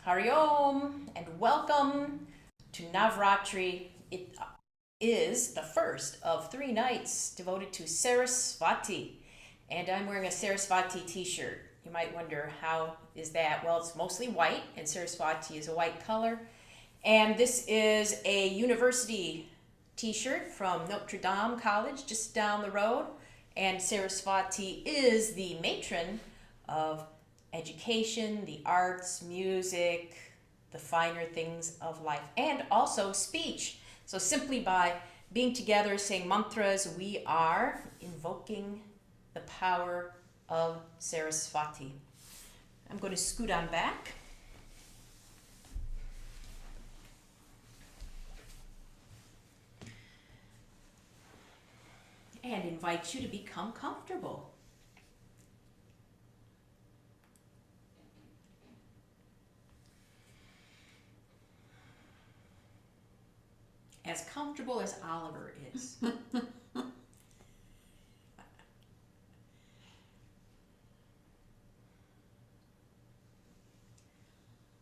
Hari Om and welcome to Navaratri. It is the first of 3 nights devoted to Saraswati, and I'm wearing a Saraswati t-shirt. You might wonder, how is that? Well, it's mostly white, and Saraswati is a white color. And this is a university t-shirt from Notre Dame College just down the road. And Saraswati is the matron of education, the arts, music, the finer things of life, and also speech. So simply by being together, saying mantras, we are invoking the power of Saraswati. I'm going to scoot on back. And invite you to become comfortable. As comfortable as Oliver is.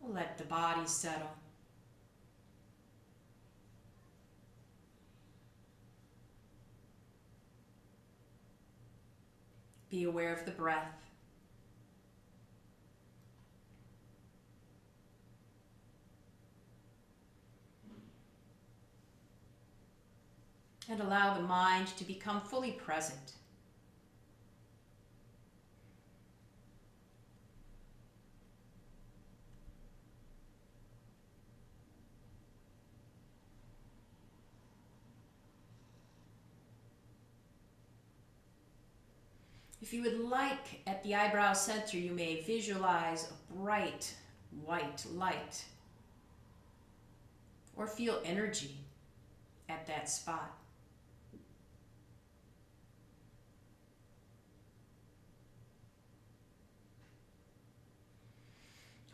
Let the body settle. Be aware of the breath. And allow the mind to become fully present. If you would like, at the eyebrow center, you may visualize a bright white light or feel energy at that spot.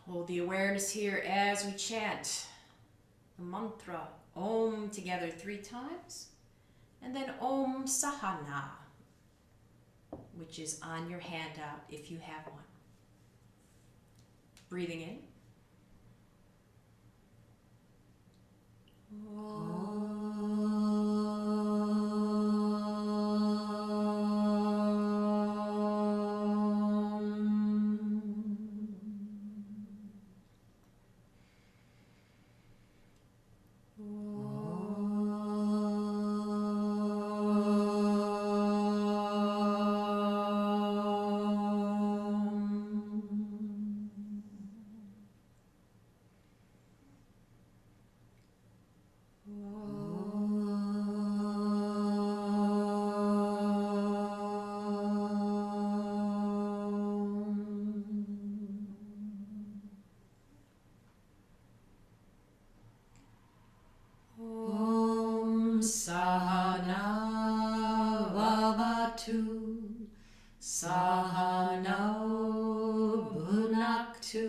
Hold the awareness here as we chant the mantra Om together 3 times, and then Om Sahana, which is on your handout if you have one. Breathing in. Sahana Vavatu Sahano Bhunaktu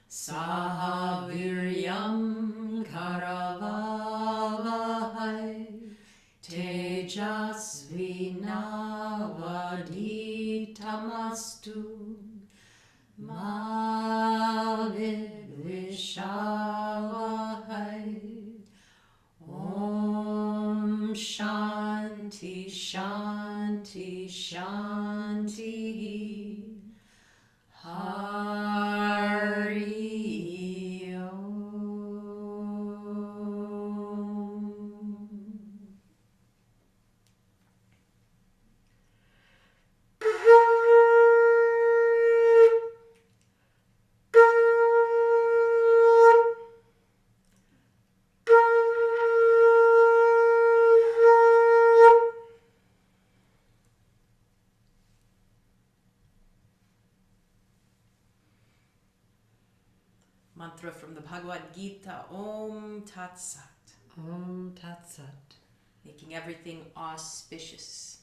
Sahaviryam Karavavahai Tejasvinavaditamastu Ma Vidvishavahai. Om Shanti Shanti Shanti Hari Om. Mantra from the Bhagavad Gita, Om Tat Sat. Om Tat Sat. Making everything auspicious.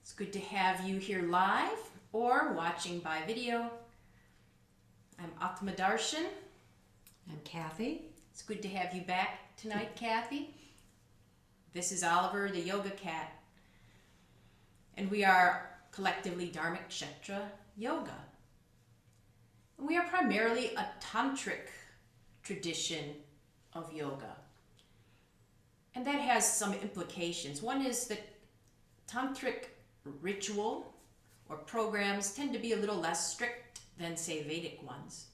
It's good to have you here live or watching by video. I'm Atma Darshan. I'm Kathy. It's good to have you back tonight, Kathy. This is Oliver, the yoga cat. and we are collectively Dharmic Kshetra Yoga. And we are primarily a tantric tradition of yoga. And that has some implications. One is that tantric ritual or programs tend to be a little less strict than, say, Vedic ones.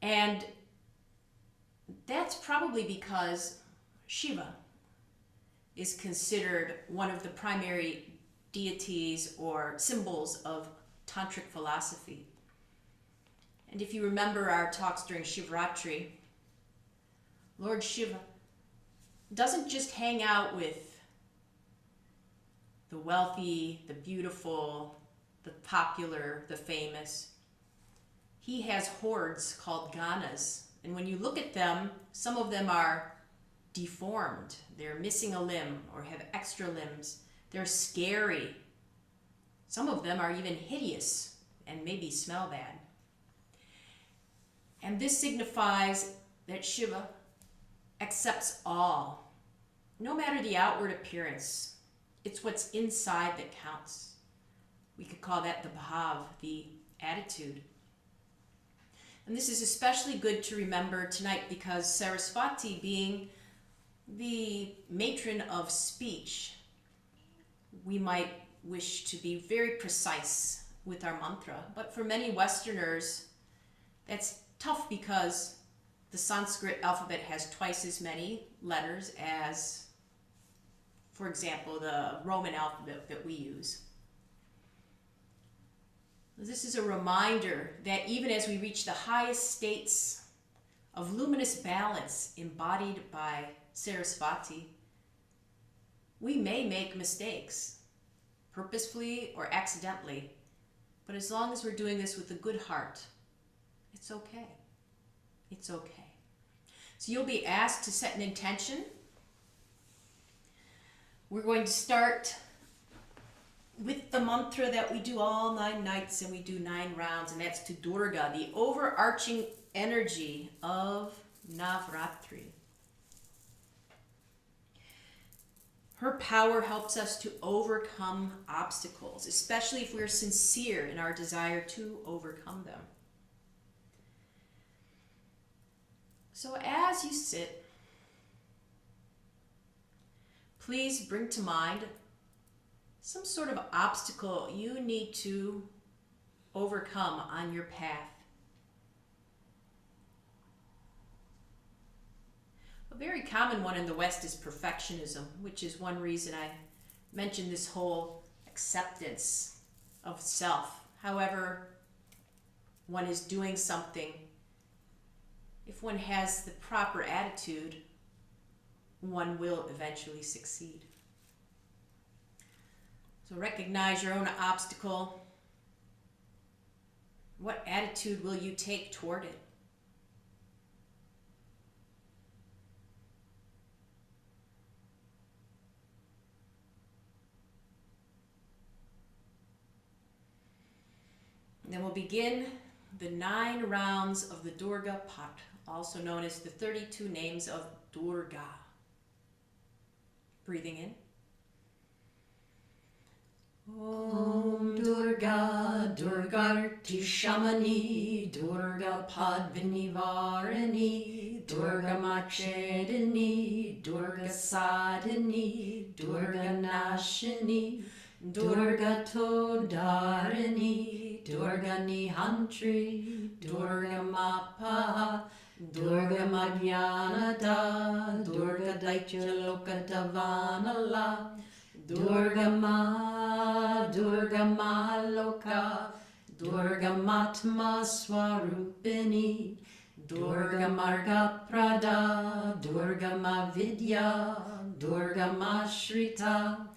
And that's probably because Shiva is considered one of the primary deities or symbols of tantric philosophy. And if you remember our talks during Shivaratri, Lord Shiva doesn't just hang out with the wealthy, the beautiful, the popular, the famous. He has hordes called ganas. And when you look at them, some of them are deformed. They're missing a limb or have extra limbs. They're scary. Some of them are even hideous and maybe smell bad. And this signifies that Shiva accepts all, no matter the outward appearance. It's what's inside that counts. We could call that the bhav, the attitude. And this is especially good to remember tonight because Saraswati, being the matron of speech, we might wish to be very precise with our mantra. But for many Westerners, that's tough because the Sanskrit alphabet has twice as many letters as, for example, the Roman alphabet that we use. This is a reminder that even as we reach the highest states of luminous balance embodied by Saraswati, we may make mistakes, purposefully or accidentally, but as long as we're doing this with a good heart, it's okay. It's okay. So you'll be asked to set an intention. We're going to start with the mantra that we do all 9 nights and we do 9 rounds, and that's to Durga, the overarching energy of Navaratri. Her power helps us to overcome obstacles, especially if we're sincere in our desire to overcome them. So as you sit, please bring to mind some sort of obstacle you need to overcome on your path. A very common one in the West is perfectionism, which is one reason I mentioned this whole acceptance of self. However, one is doing something, if one has the proper attitude, one will eventually succeed. So recognize your own obstacle. What attitude will you take toward it? And then we'll begin the 9 rounds of the Durga Pat, also known as the 32 names of Durga. Breathing in. Om Durga, Durgarti Shamani, Durga Padvinivarini, Durga Machedini, Durga Sadhini, Durga Nashini, Durga Todarini, Durga Nihantri, Durga Mappa, Durga Madhyanada, Durga Daitya Lokadavanala, Durga Ma, Durga Mahaloka, Durga Matma Swarupini, Durga Marga Prada, Durga Mavidya, Durga Mashrita,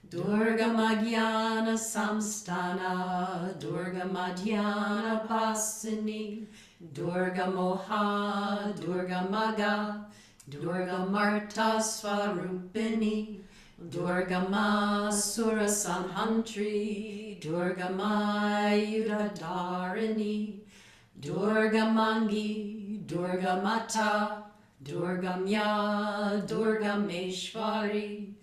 Durga Magyana Samstana, Durga Madhyana Pasini, Durga Moha, Durga Maga, Durga Marta Swarupini, Durga Ma Sura Sanhantri, Durga Ma Yudhadharini, Durga Mangi, Durga Mata, Durga Mya, Durga Meshwari,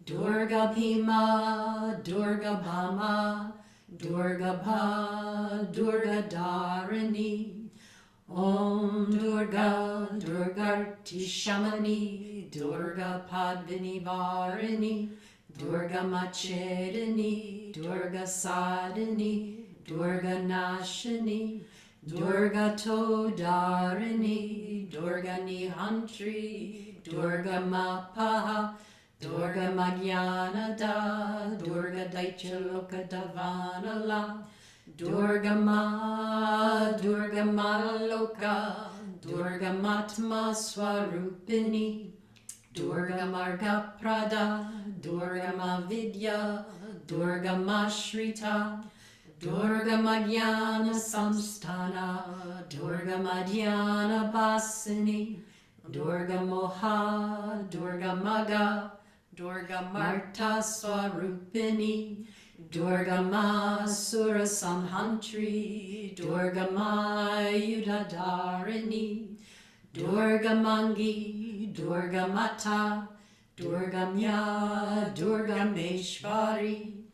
Durga Bhima, Durga Bhama, Durga Bha, Durga Dharini. Om Durga, Durgarti Shamani, Durga Padmini Varini, Durga Machedini, Durga Sadini, Durga Nashini, Durga Todarini, Durga Nihantri, Durga Mapaha, Durga Magyanada, Durga Daityaloka Davanala, Durga Ma, Durga Maloka, Durga Matma Swarupini, Durga Marga Prada, Durga Mavidya, Durga Mashrita, Durga Madhyana Samsthana, Durga Madhyana Basini, Durga Moha, Durga Maga, Durga Marta Swarupini, Durga Ma Sura Samhantri, Durga Ma Yudhadarini, Durga Mangi, Durga Mata, Durga Mya, Durga Meshvari,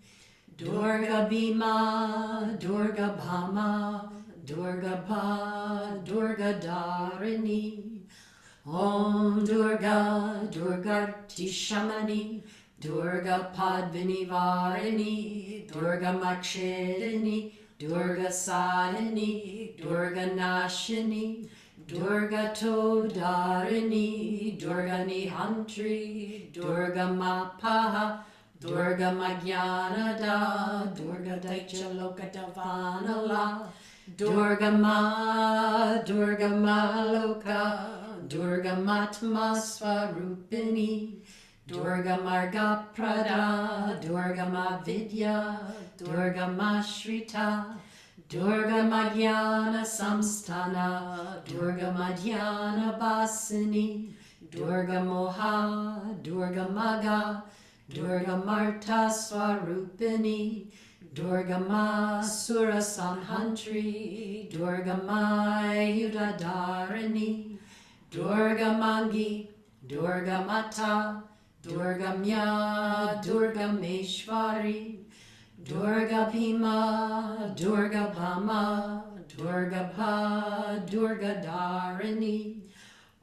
Durga Bhima, Durga Bhama, Durga Bha, Durga Dharini. Om Durga, Durgarti Shamani, Durga Padmini Varini, Durga Machedini, Durga Sadini, Durga Nashini, Durga Todarini, Durga Nihantri, Durga Mapaha, Durga Magyanada, Durga Daityaloka Davanala, Durga Ma, Durga Maloka, Durga Matma Swarupini, Durga Marga Prada, Durga Mavidya, Durga Mashrita, Durga Madhyana Samsthana, Durga Madhyana Basini, Durga Moha, Durga Maga, Durga Marta Swarupini, Durga Ma Sura Samhantri, Durga Ma Yudhadarini, Durga Mangi, Durga Mata, Durga Mya, Durga Meshvari, Durga Bhima, Durga Bhama, Durga Bha, Durga Dharini.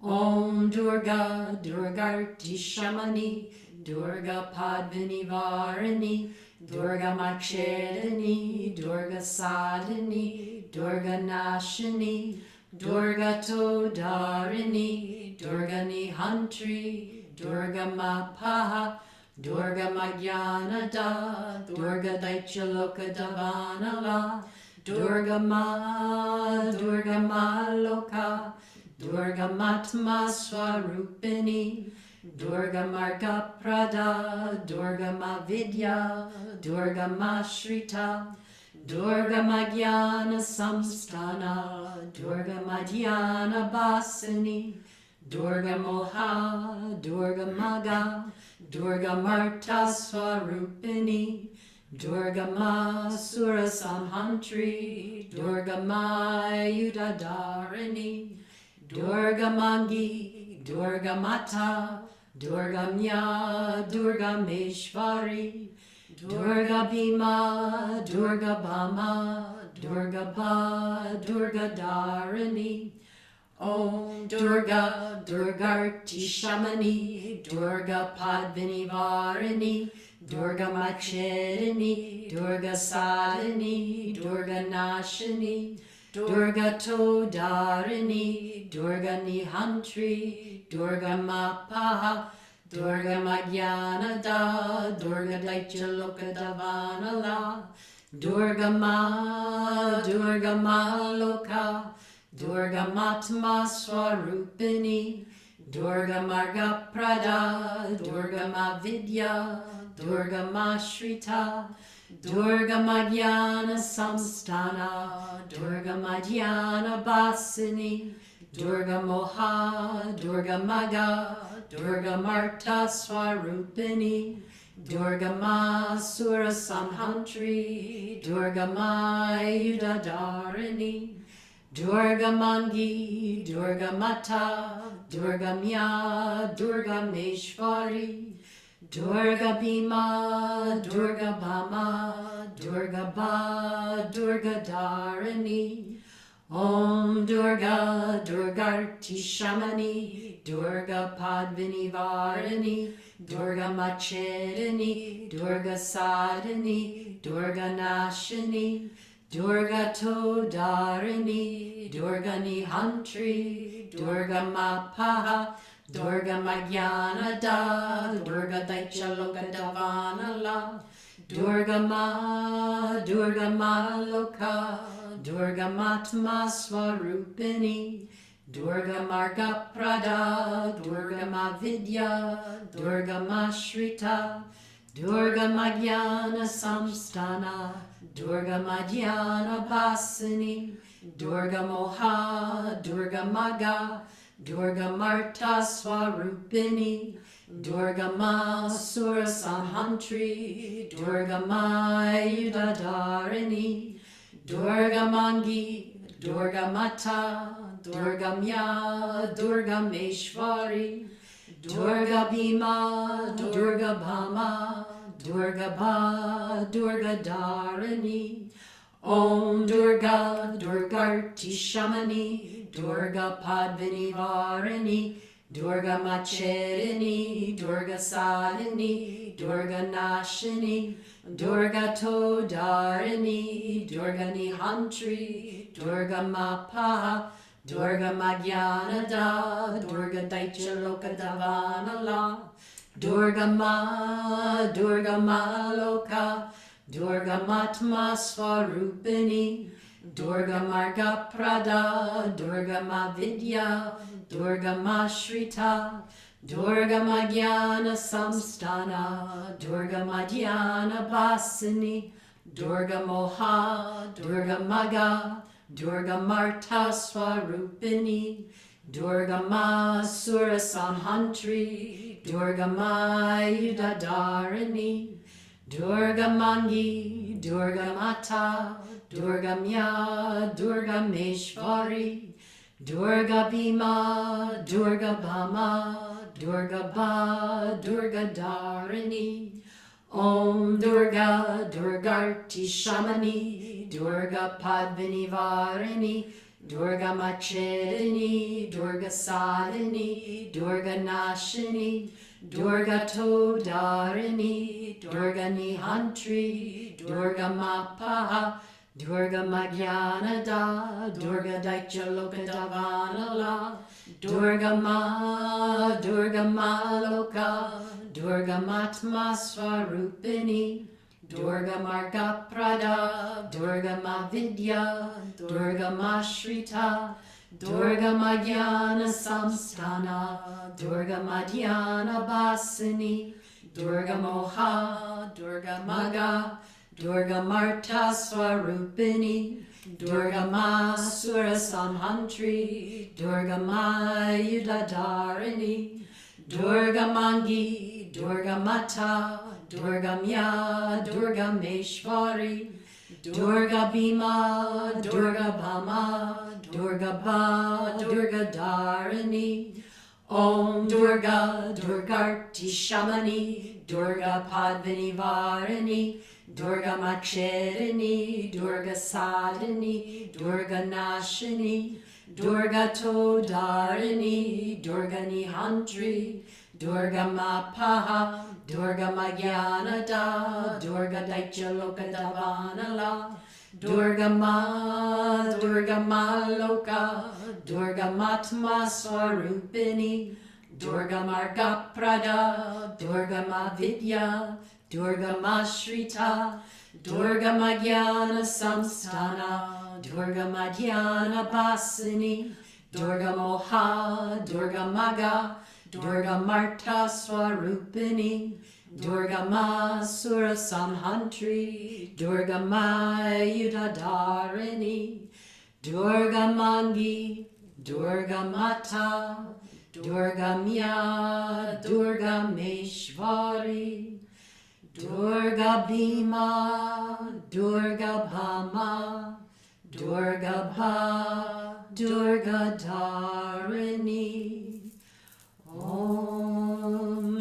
Om Durga, Durgarti Shamani, Durga Padmini Varini, Durga Machedini, Durga Sadini, Durga Nashini, Durga Todarini, Durga Nihantri, Durga Mapaha, Durga Madhyanada, Durga Daityaloka Davanala, Durga Ma, Durga Maloka, Durga Matma Swarupini, Durga Marga Prada, Durga Mavidya, Durga Mashrita, Durga Madhyana Samsthana, Durga Madhyana Basini, Durga Moha, Durga Maga, Durga Marta Swarupini, Durga Ma Sura Samhantri, Durga Ma Yudhadarini, Durga Mangi, Durga Mata, Durga Mya, Durga Meshvari, Durga Bhima, Durga Bhama, Durga Bha, Durga Dharini. Om Durga, Durgarti Shamani, Durga Padmini Varini, Durga Machedini, Durga Sadini, Durga Nashini, Durga Todarini, Durga Nihantri, Durga Mapaha, Durga Madhyanada, Durga Daityaloka Davanala, Durga Ma, Durga Maloka, Durga Matma Swarupini, Durga Marga Prada, Durga Mavidya, Durga Mashrita, Durga Madhyana Samsthana, Durga Madhyana Basini, Durga Moha, Durga Maga, Durga Marta Swarupini, Durga Ma Sura Samhantri, Durga Ma Yudhadarini, Durga Mangi, Durga Mata, Durga Mya, Durga Meshvari, Durga Bhima, Durga Bhama, Durga Ba, Durga Dharini. Om Durga, Durgarti Shamani, Durga Padvini Varini, Durga Machedini, Durga Sadhini, Durga Nashini, Durga Todarini, Durga Nihantri, Durga Mapaha, Durga Magyanada, Durga Daichalokandavanala, Durga Ma Loka, Durga Matma Swarupini, Durga Marga Prada, Durga Ma Vidya, Durga Ma Shrita, Durga Magyana Samstana, Durga Madhyana Basini, Durga Moha, Durga Maga, Durga Marta Swarupini, Durga Ma Sura Samhantri, Durga Ma Yudadarini, Durga Mangi, Durga Mata, Durga Mya, Durga Meshvari, Durga Bhima, Durga Bhama, Durga Ba, Durga Dharini. Om Durga, Durgarti Shamani, Durga Padvini Varini, Durga Machedini, Durga Sadhini, Durga Nashini, Durga Todarini, Durga Nihantri, Durga Mapaha, Durga Magyanada, Durga Daichalokandavanala, Durga Ma Loka, Durga Matma Swarupini, Durga Marga Prada, Durga Ma Vidya, Durga Ma Shrita, Durga Magyana Samstana, Durga Madhyana Basini, Durga Moha, Durga Maga, Durga Marta Swarupini, Durga Ma Sura Samhantri, Durga Ma Yudadarini, Durga Mangi, Durga Mata, Durga Mya, Durga Meshvari, Durga Bhima, Durga Bhama, Durga Ba, Durga Dharini. Om Durga, Durgarti Shamani, Durga Padvini Varini, Durga Machedini, Durga Sadhini, Durga Nashini, Durga Todarini, Durga Nihantri, Durga Mapaha, Durga Magyanada, Durga Daichalokandavanala, Durga Ma Loka, Durga Matma Swarupini, Durga Marga Prada, Durga Ma Vidya, Durga Ma Shrita, Durga Magyana Samstana, Durga Madhyana Basini, Durga Moha, Durga Maga, Durga Marta Swarupini, Durga Ma Sura Samhantri, Durga Ma Yudadarini, Durga Mangi, Durga Mata, Durga Mya, Durga Meshvari, Durga Bhima, Durga Bhama, Durga Ba, Durga Dharini. Om Durga, Durgarti Shamani, Durga Padvini Varini, Durga Machedini, Durga Sadhini, Durga Nashini, Durga Todarini, Durga Nihantri, Durga Mapaha, Durga Magyanada, Durga Daichalokandavanala, Durga Ma Loka, Durga Matma Swarupini, Durga Marga Prada, Durga Ma Vidya, Durga Ma Shrita, Durga Magyana Samstana, Durga Madhyana Basini, Durga Moha, Durga Maga, Durga Marta Swarupini, Durga Ma Sura Samhantri, Durga Ma Yudadarini, Durga Mangi, Durga Mata, Durga Mya, Durga Meshvari, Durga Bhima, Durga Bhama, Durga Bha, Durga Dharini. Om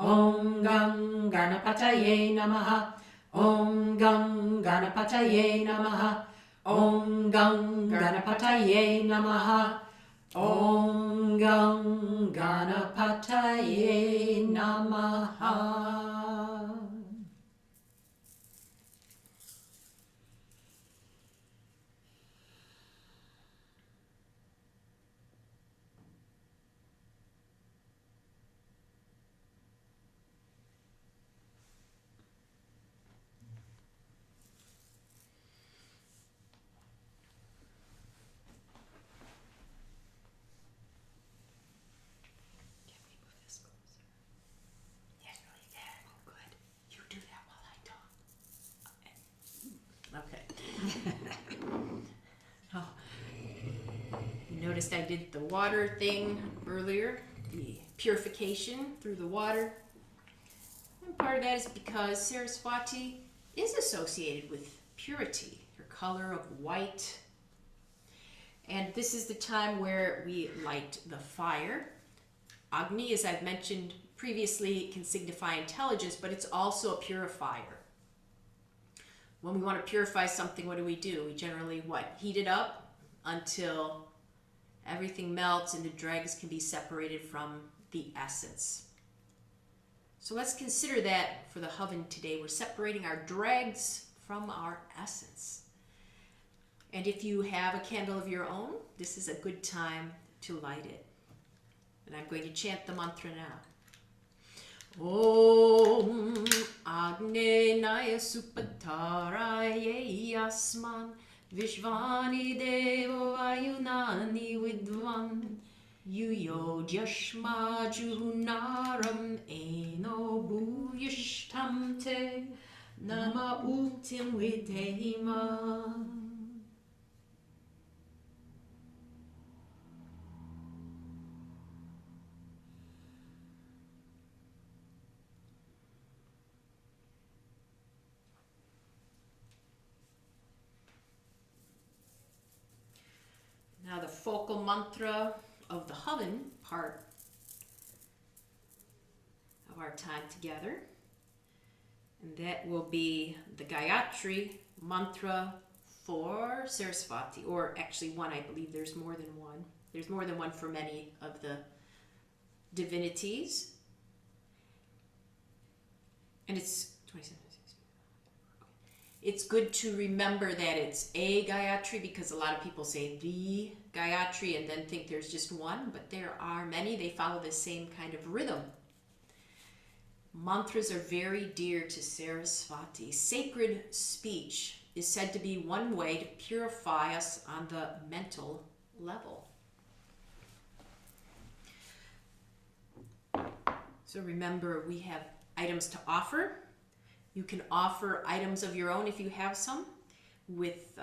Om Gam Ganapataye Namaha. Om Gam Ganapataye Namaha. Om Gam Ganapataye Namaha. Om Gam Ganapataye Namaha. Okay. Oh, you noticed I did the water thing earlier, the purification through the water. And part of that is because Saraswati is associated with purity, her color of white. And this is the time where we light the fire. Agni, as I've mentioned previously, can signify intelligence, but it's also a purifier. When we want to purify something, what do? We generally what? Heat it up until everything melts and the dregs can be separated from the essence. So let's consider that for the havan today. We're separating our dregs from our essence. And if you have a candle of your own, this is a good time to light it. And I'm going to chant the mantra now. Om Agnenaya Supataraye Yasman Vishvani Devo Vayunani Vidvan Yuyo Jashma Juhunaram Eno Bhuyishtam Te Nama Ultim Videhima. Now the focal mantra of the havan part of our time together, and that will be the Gayatri mantra for Saraswati, or actually one, I believe there's more than one. There's more than one for many of the divinities. And it's 27. It's good to remember that it's a Gayatri, because a lot of people say the Gayatri and then think there's just one, but there are many. They follow the same kind of rhythm. Mantras are very dear to Saraswati. Sacred speech is said to be one way to purify us on the mental level. So remember, we have items to offer. You can offer items of your own if you have some, with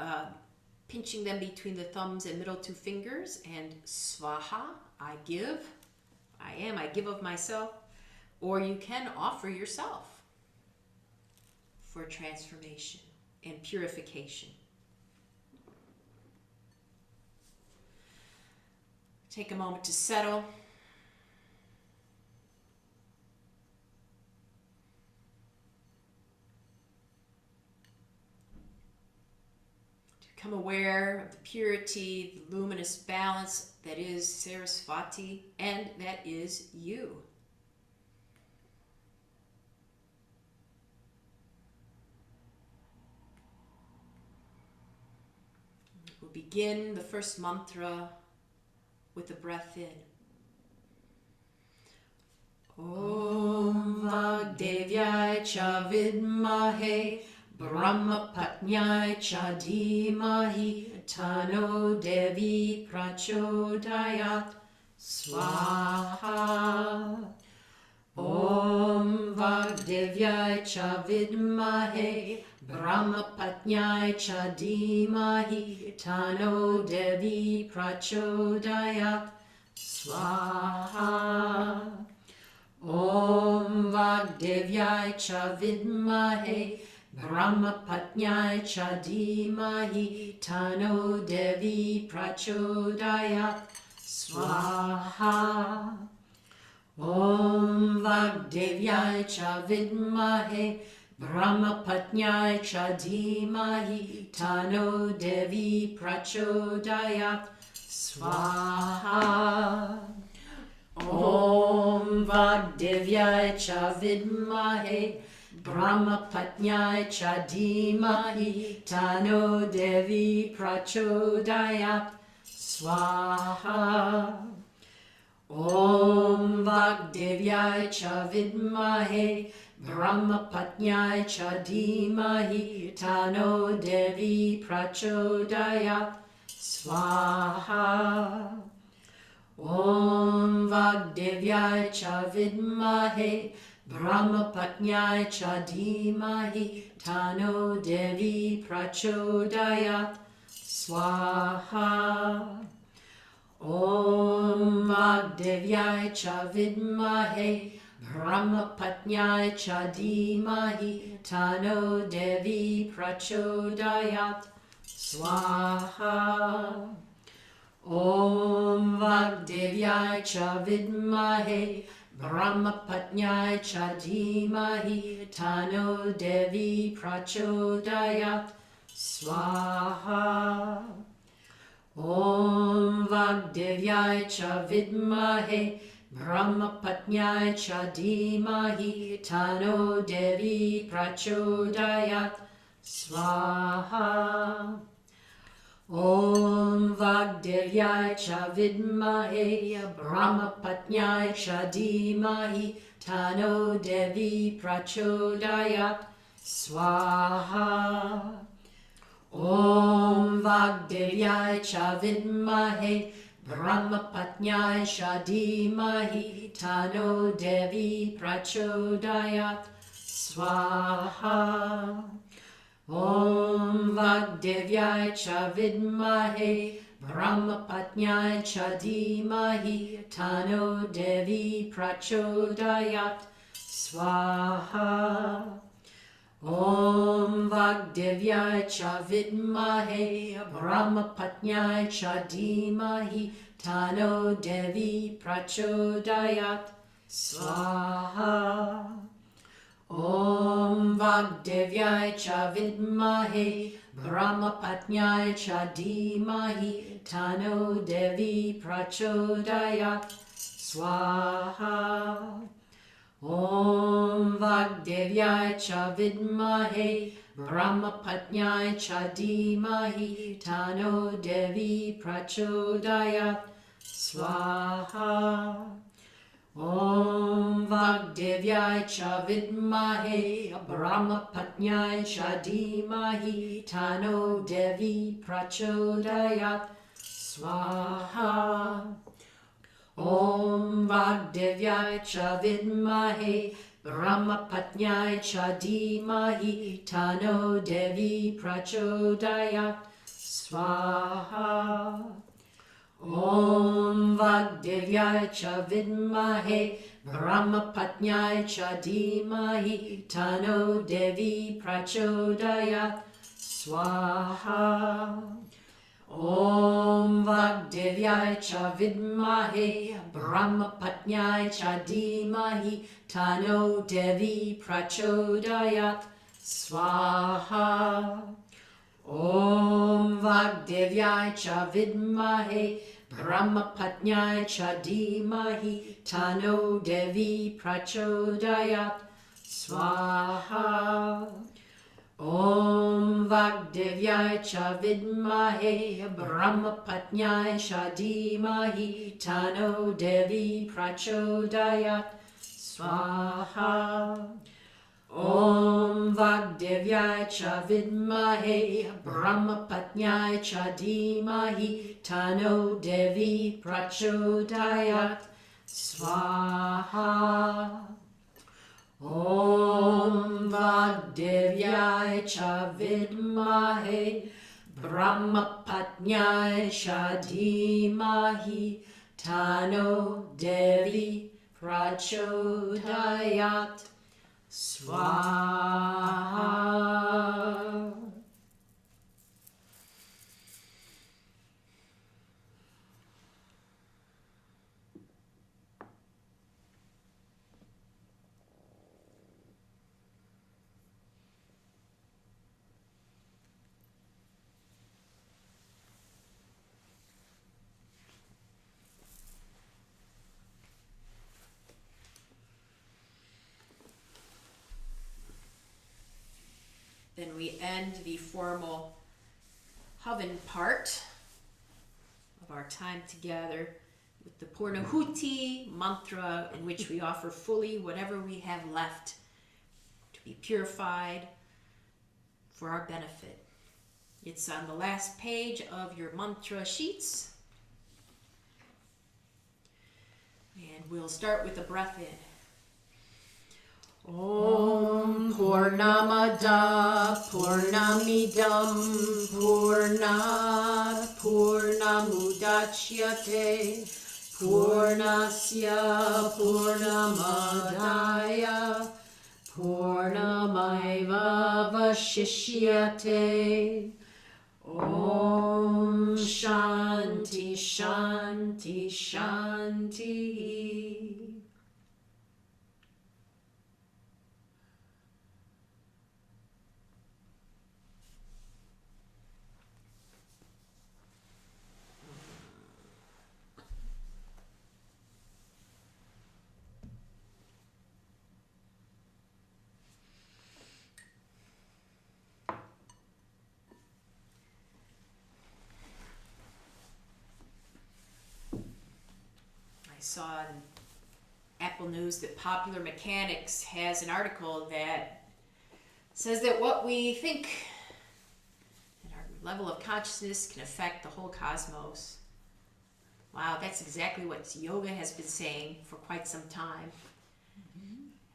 pinching them between the thumbs and middle two fingers, and svaha, I give, I am, I give of myself. Or you can offer yourself for transformation and purification. Take a moment to settle. Become aware of the purity, the luminous balance that is Saraswati, and that is you. We'll begin the first mantra with the breath in. Om Vagdevyai Cha Vidmahe Brahma Patnyai Cha Dhimahi Tano Devi Prachodayat Swaha. Om Vagdevyai Cha Vidmahe Brahma Patnyai Cha Dhimahi Tano Devi Prachodayat Swaha. Om Vagdevyai Cha Vidmahe Brahma Patnyai Cha Dhimahi Tano Devi Prachodayat Swaha. Om Vagdevyai cha vidmahe Brahmapatnyai cha dhimahi Tano Devi prachodayat Swaha. Om Vagdevyai cha vidmahe Brahmapatnyai cha dhimahi Tano Devi prachodayat Swaha. Om Vagdevyai cha vidmahe Brahmapatnyai cha dhimahi Tano Devi prachodayat Swaha. Om Vagdevyai cha vidmahe Brahmapatnyai cha dhimahi Tano Devi prachodayat Swaha. Om Vagdevyai cha vidmahe Brahmapatnyai cha dhimahi Tano Devi prachodayat Swaha. Om Vagdevyai cha vidmahe Brahmapatnyai cha dhimahi Tano Devi prachodayat Swaha. Om Vagdevyai cha vidmahe Brahmapatnyai cha dhimahi Tano Devi prachodayat Swaha. Om Vagdevyai cha vidmahe Brahmapatnyai cha dhimahi Tano Devi prachodayat Swaha. Om Vagdevyai cha vidmahe Brahmapatnyai cha dhimahi Tano Devi prachodayat Swaha. Om Vagdevyai cha vidmahe Brahmapatnyai cha dhimahi Tano Devi prachodayat Swaha. Om Vagdevyai cha vidmahe Brahmapatnyai cha dhimahi Tano Devi prachodayat Swaha. Om Vagdevyai cha vidmahe Brahmapatnyai cha dhimahi Tano Devi prachodayat Swaha. Om Vagdevyai cha vidmahe Brahmapatnyai cha dhimahi Tano Devi prachodayat Swaha. Om Vagdevyai cha vidmahe Brahmapatnyai cha dhimahi Tano Devi prachodayat Swaha. Om Vagdevyai cha vidmahe Brahmapatnyai cha dhimahi Tano Devi prachodayat Swaha. Om Vagdevyai cha vidmahe Brahmapatnyai cha dhimahi Tano Devi prachodayat Swaha. Om Vagdevyai cha vidmahe Brahmapatnyai cha dhimahi Tano Devi prachodayat Swaha. Om Vagdevyai cha vidmahe Brahmapatnyai cha dhimahi Tano Devi prachodayat Swaha. Om Vagdevyai cha vidmahe Brahmapatnyai cha dhimahi Tano Devi prachodayat Swaha. Om Vagdevyai cha vidmahe Brahmapatnyai cha dhimahi Tano Devi prachodayat Swaha. Om Vagdevyai cha vidmahe Brahmapatnyai cha dhimahi Tano Devi prachodayat Swaha. Then we end the formal havan part of our time together with the Purnahuti mantra, in which we offer fully whatever we have left to be purified for our benefit. It's on the last page of your mantra sheets. And we'll start with the breath in. Om Purnamada Purnamidam Purnat Purnamudachyate Purnasya Purnamadaya Purnamaiva Vashishyate. Om Shanti Shanti Shanti. I saw in Apple News that Popular Mechanics has an article that says that what we think and our level of consciousness can affect the whole cosmos. Wow, that's exactly what yoga has been saying for quite some time.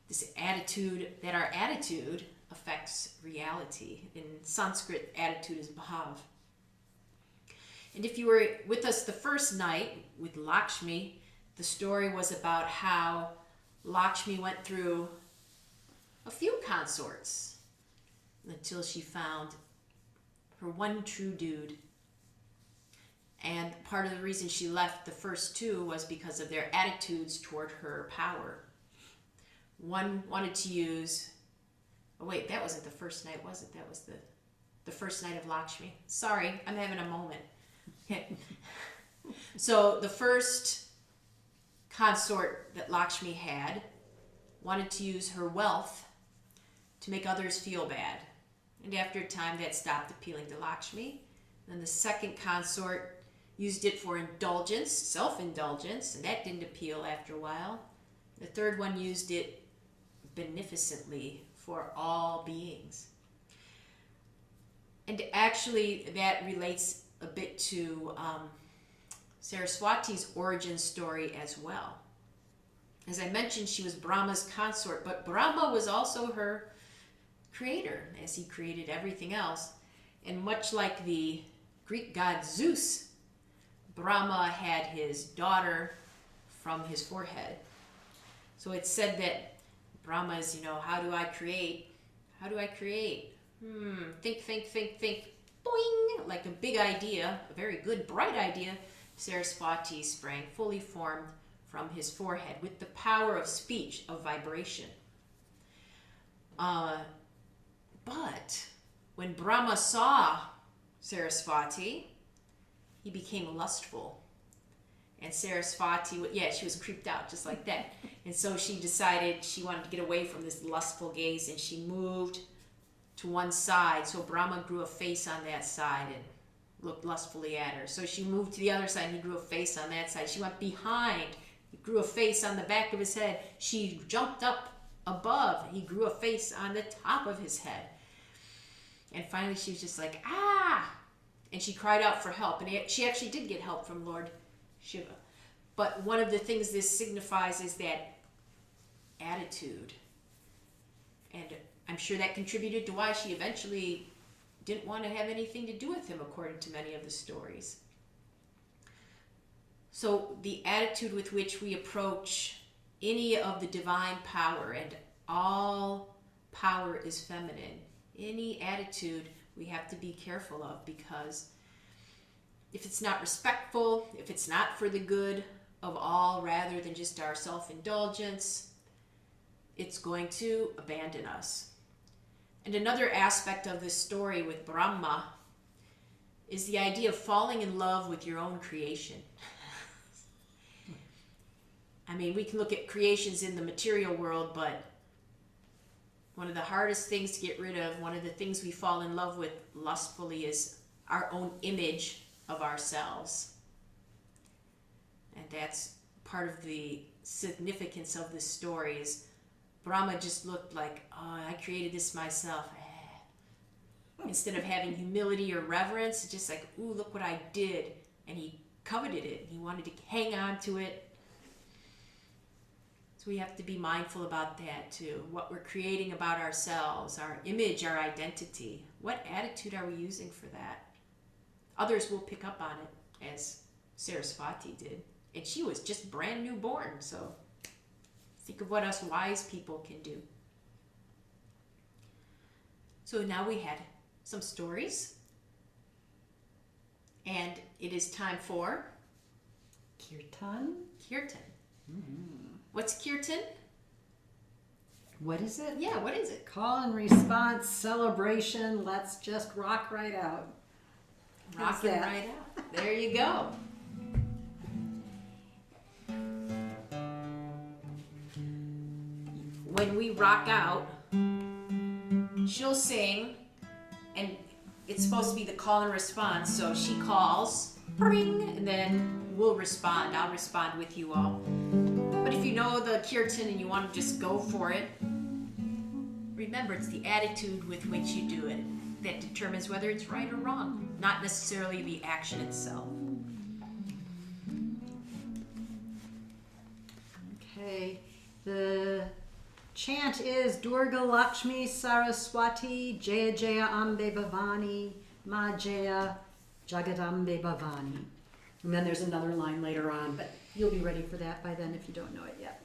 This attitude, that our attitude affects reality. In Sanskrit, attitude is bhav. And if you were with us the first night with Lakshmi, the story was about how Lakshmi went through a few consorts until she found her one true dude. And part of the reason she left the first two was because of their attitudes toward her power. One wanted to use... Oh wait, that wasn't the first night, was it? That was the first night of Lakshmi. Sorry, I'm having a moment. So the first consort that Lakshmi had wanted to use her wealth to make others feel bad. And after a time, that stopped appealing to Lakshmi. Then the second consort used it for indulgence, self-indulgence, and that didn't appeal after a while. The third one used it beneficently for all beings. And actually, that relates a bit to Saraswati's origin story as well. As I mentioned, she was Brahma's consort, but Brahma was also her creator, as he created everything else. And much like the Greek god Zeus, Brahma had his daughter from his forehead. So it's said that Brahma is, how do I create? How do I create? Think. Boing! Like a big idea, a very good, bright idea. Saraswati sprang fully formed from his forehead with the power of speech, of vibration. But when Brahma saw Saraswati, he became lustful. And Saraswati, she was creeped out just like that. And so she decided she wanted to get away from this lustful gaze, and she moved to one side. So Brahma grew a face on that side and looked lustfully at her. So she moved to the other side, and he grew a face on that side. She went behind. He grew a face on the back of his head. She jumped up above. He grew a face on the top of his head. And finally she was just like, ah! And she cried out for help. And she actually did get help from Lord Shiva. But one of the things this signifies is that attitude. And I'm sure that contributed to why she eventually didn't want to have anything to do with him, according to many of the stories. So the attitude with which we approach any of the divine power, and all power is feminine, any attitude we have to be careful of, because if it's not respectful, if it's not for the good of all rather than just our self-indulgence, it's going to abandon us. And another aspect of this story with Brahma is the idea of falling in love with your own creation. I mean, we can look at creations in the material world, but one of the hardest things to get rid of, one of the things we fall in love with lustfully is our own image of ourselves. And that's part of the significance of this story is Brahma just looked like, oh, I created this myself. Instead of having humility or reverence, it's just like, ooh, look what I did. And he coveted it. He wanted to hang on to it. So we have to be mindful about that too. What we're creating about ourselves, our image, our identity. What attitude are we using for that? Others will pick up on it, as Saraswati did. And she was just brand new born. So think of what us wise people can do. So now we had some stories. And it is time for Kirtan. Kirtan. What's Kirtan? What is it? Yeah, what is it? Call and response, celebration. Let's just rock right out. How's Rocking that? right out. There you go. When we rock out, she'll sing, and it's supposed to be the call and response. So she calls, ring, and then we'll respond. I'll respond with you all. But if you know the kirtan and you want to just go for it, remember it's the attitude with which you do it that determines whether it's right or wrong, not necessarily the action itself. Okay. The chant is Durga Lakshmi Saraswati Jaya Jaya Ambe Bhavani Ma Jaya Jagadambe Bhavani. And then there's another line later on, but you'll be ready for that by then if you don't know it yet.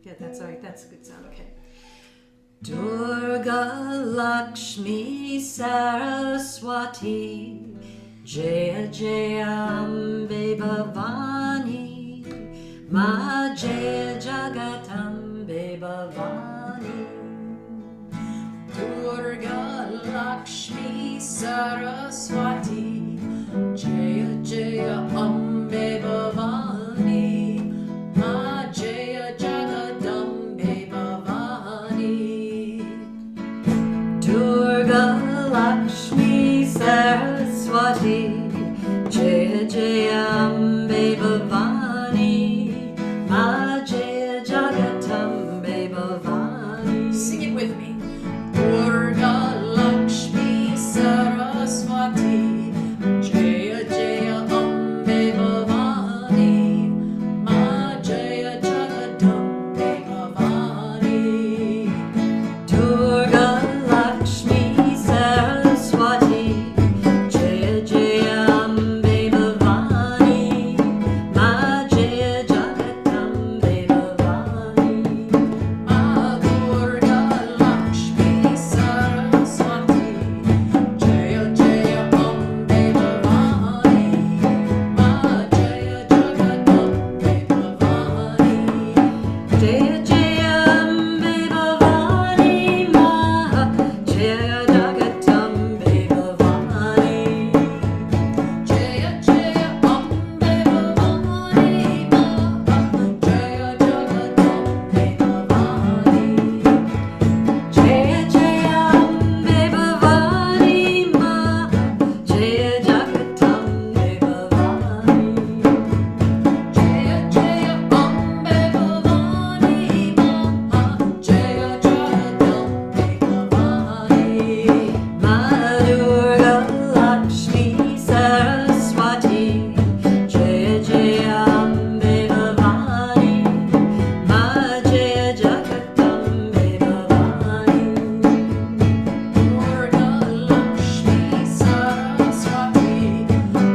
Yeah, that's all right. That's a good sound. Okay. Durga Lakshmi Saraswati Jaya Jaya Ambe Bhavani Ma Jaya Jagatambe Bhavani Durga Lakshmi Saraswati Jaya Jaya Ambe Bhavani Ma Jaya Jagadambe Bhavani Durga Lakshmi Saraswati Jaya Jaya Ambe Bhavani Ma Jaya Jagatambe Bhavani. Sing it with me. Durga Lakshmi Saraswati Jaya Jaya Ambe Bhavani Ma Jaya Jagadambe Bhavani Durga Lakshmi Saraswati Jaya Jaya Ambe Bhavani Ma Jaya Jagadambe Bhavani Ma Durga Lakshmi Saraswati Jaya Jaya Ambe Bhavani Ma Jaya Jagadambe Bhavani Jaya Jaya Ambe Bhavani Ma Jaya Jagadambe Bhavani Jaya Jaya Ambe Bhavani Ma Jaya Jagadambe Bhavani Jaya Jaya Ambe Bhavani Ma Jaya Jagadambe Bhavani Jaya Jaya Ambe Bhavani Ma Jaya Jagadambe Bhavani Ma Durga Lakshmi Saraswati Jaya Jaya Ambe Bhavani Ma Jaya Jagadambe Bhavani Durga Lakshmi Saraswati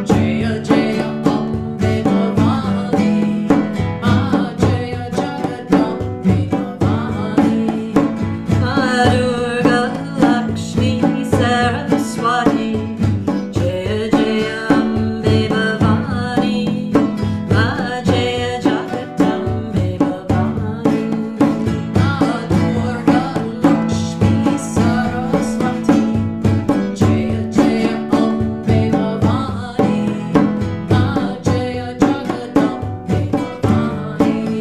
Jaya Jaya Ambe Bhavani Ma Jaya Jagadambe Bhavani Ma Durga Lakshmi Saraswati Jaya Jaya Ambe Bhavani Ma Jaya Jagadambe Bhavani Ma Durga Lakshmi Saraswati Jaya Jaya Ambe Bhavani Ma Jaya Jagadambe Bhavani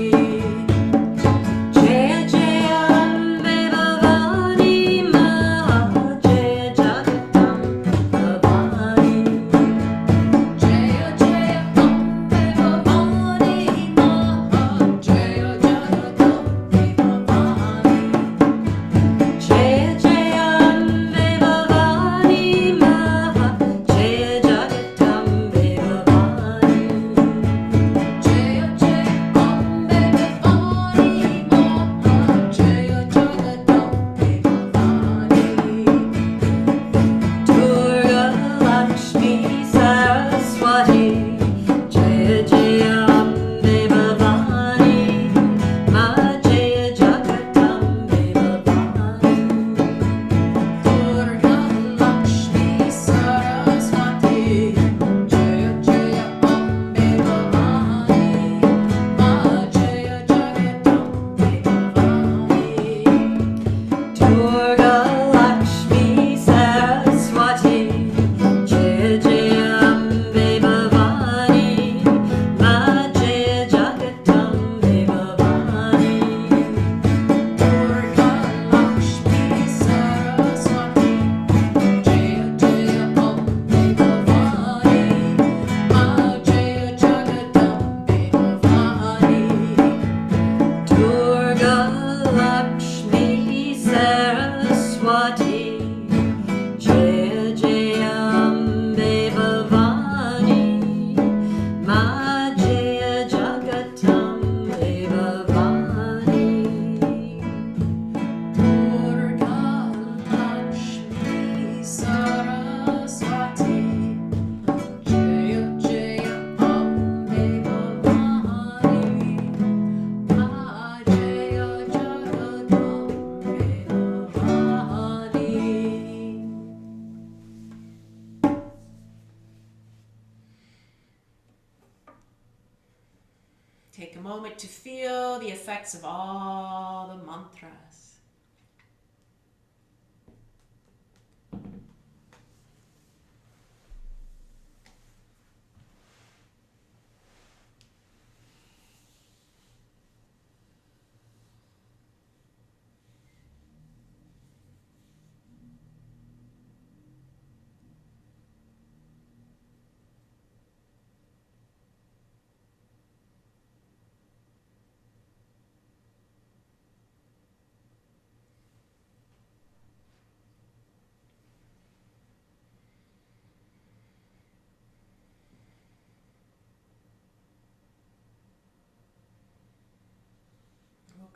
moment to feel the effects of all the mantras.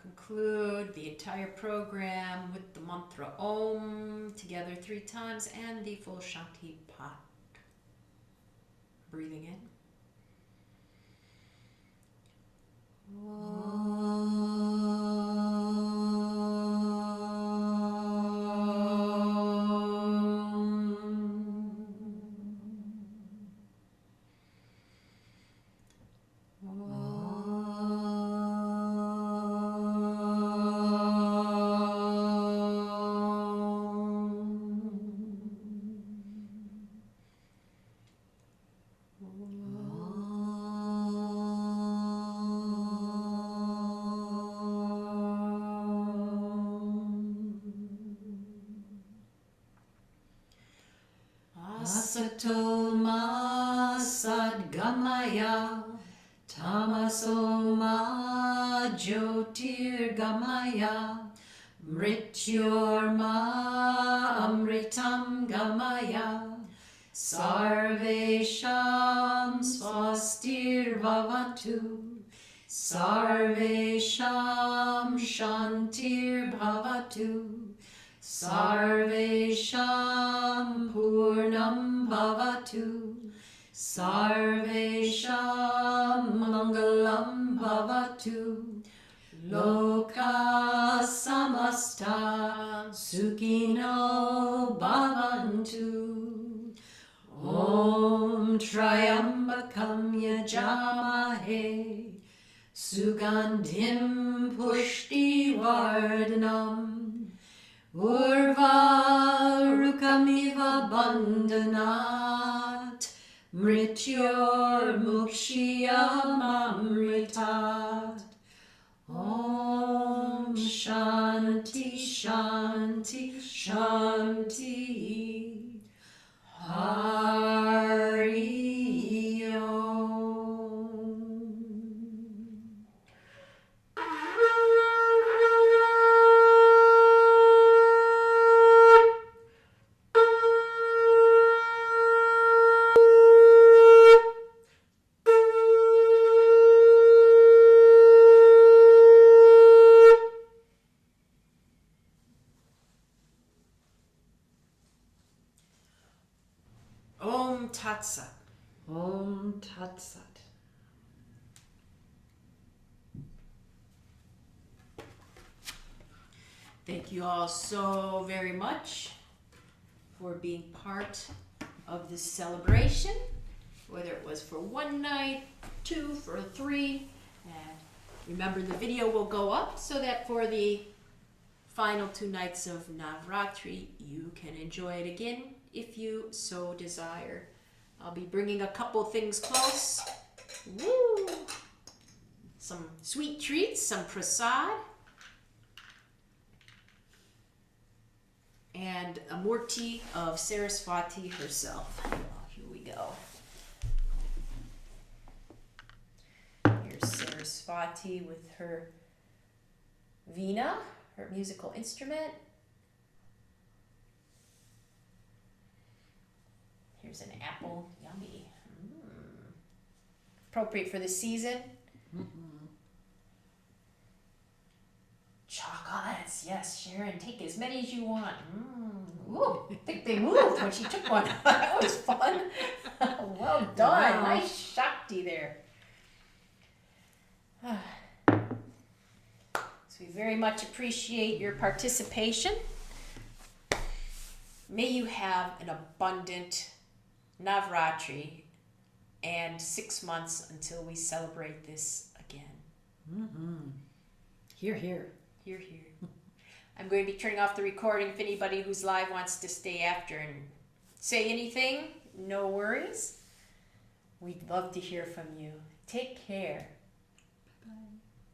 Conclude the entire program with the mantra Om together 3 times and the full Shanti Pat. Breathing in. Asato ma sadgamaya, tamaso ma jyotirgamaya, mrityorma amritam gamaya, sarvesham swastirvavatu, sarvesham shantirbhavatu, Sarvesham Purnam Bhavatu, Sarvesham Mangalam Bhavatu, Loka Samasta Sukhino Bhavantu. Om Triambakam Yajamahe, Sugandhim Pushti Vardhanam, Urvarukamiva bandhanat, mrityor mukshiyamamritat. Om Shanti Shanti Shanti. Hari Om. Om Tat Sat. Om Tat Sat. Thank you all so very much for being part of this celebration, whether it was for 1 night, 2, for 3, and remember the video will go up so that for the final 2 nights of Navaratri, you can enjoy it again if you so desire. I'll be bringing a couple things close. Woo! Some sweet treats, some prasad, and a murti of Saraswati herself. Oh, here we go. Here's Saraswati with her veena, her musical instrument. Here's an apple, yummy. Appropriate for the season. Chocolates, yes, Sharon, take as many as you want. Ooh, I think they moved when she took one. That was fun. Well done, Wow. Nice Shakti there. So we very much appreciate your participation. May you have an abundant Navaratri and 6 months until we celebrate this again. Here, here. Here, here. I'm going to be turning off the recording. If anybody who's live wants to stay after and say anything, no worries. We'd love to hear from you. Take care.